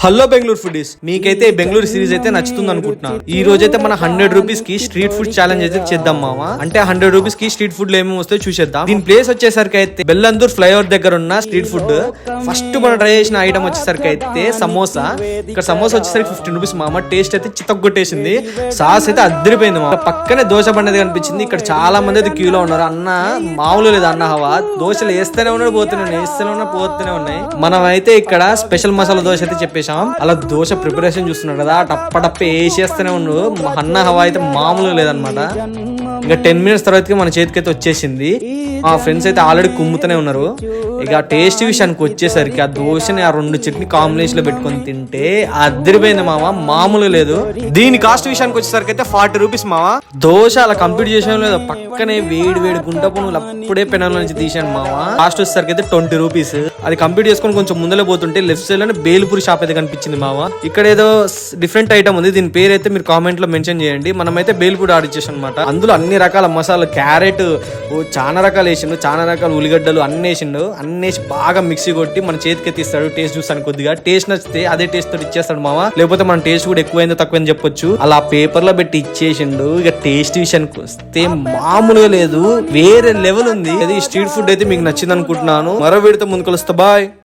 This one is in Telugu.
హలో బెంగళూరు ఫుడీస్, మీకైతే బెంగళూరు సిరీస్ అయితే నచ్చుతుంది అనుకుంటున్నా. ఈ రోజు అయితే మన 100 రూపీస్ కి స్ట్రీట్ ఫుడ్ ఛాలెంజ్ అయితే చేద్దాం మామ. అంటే 100 రూపీస్ కి స్ట్రీట్ ఫుడ్ లో ఏమేమి వస్తాయో చూసేద్దాం. దీని ప్లేస్ వచ్చేసరికి అయితే బెల్లందూర్ ఫ్లైఓవర్ దగ్గర ఉన్న స్ట్రీట్ ఫుడ్. ఫస్ట్ మనం ట్రై చేసిన ఐటమ్ వచ్చేసరికి అయితే సమోసా. ఇక్కడ సమోసా వచ్చేసరికి 15 రూపీస్ మామ. టేస్ట్ అయితే చిత్తగొట్టేసింది. సాస్ అయితే అద్దరిపోయింది మామ. పక్కనే దోశ బండి కనిపించింది. ఇక్కడ చాలా మంది అయితే క్యూలో ఉన్నారు. అన్న మామూలు లేదు అన్న హవా. దోశలు వేస్తూనే ఉన్నాడు, పోతూనే ఉన్నాయి. మనం అయితే ఇక్కడ స్పెషల్ మసాలా దోశ అయితే చెప్పేసాం. అలా దోశ ప్రిపరేషన్ చూస్తున్నాడు కదా, టప్ప వేసేస్తూనే ఉన్నాడు. అన్న హవా అయితే మామూలు లేదనమాట. ఇంకా 10 మినిట్స్ తర్వాత మన చేతికి అయితే వచ్చేసింది. మా ఫ్రెండ్స్ అయితే ఆల్రెడీ కుమ్ముతూనే ఉన్నారు. ఇక టేస్ట్ విషయానికి వచ్చేసరికి ఆ దోశని ఆ 2 చట్నీ కాంబినేషన్ లో పెట్టుకొని తింటే అద్దరిపోయింది మామ, మామూలు లేదు. దీని కాస్ట్ విషయానికి వచ్చేసరికి అయితే 40 రూపీస్ మామ. దోశ అలా కంప్లీట్ చేసాను లేదు, పక్కనే వేడి గుంట పనులు అప్పుడే పెనాల నుంచి తీసాను మామ. కాస్ట్ వచ్చేసరికి అయితే 20 రూపీస్. అది కంప్లీట్ చేసుకొని కొంచెం ముందరే పోతుంటే లెఫ్ట్ సైడ్ లోనే బేల్పూరి షాప్ అయితే కనిపించింది మామ. ఇక్కడ ఏదో డిఫరెంట్ ఐటమ్ ఉంది, దీని పేరు అయితే మీరు కామెంట్ లో మెన్షన్ చేయండి. మనమైతే బేల్పూరి ఆర్డర్ చేసాం అనమాట. అందులో అన్ని రకాల మసాలా, క్యారెట్, చాలా రకాలు వేసిండు, చాలా రకాల ఉల్లిగడ్డలు అన్ని వేసిండు. అన్ని వేసి బాగా మిక్సీ కొట్టి మన చేతికి తీస్తాడు. టేస్ట్ చూస్తాను కొద్దిగా, టేస్ట్ నచ్చితే అదే టేస్ట్ తోటి ఇచ్చేస్తాడు మామ. లేకపోతే మన టేస్ట్ కూడా ఎక్కువైందో తక్కువైందో చెప్పొచ్చు. అలా పేపర్ లో పెట్టి ఇచ్చేసిండు. ఇక టేస్ట్ విషయానికి వస్తే మామూలుగా లేదు, వేరే లెవెల్ ఉంది. అది స్ట్రీట్ ఫుడ్ అయితే మీకు నచ్చింది అనుకుంటున్నాను. మరో వీడితో ముందు కలుస్తా, బాయ్.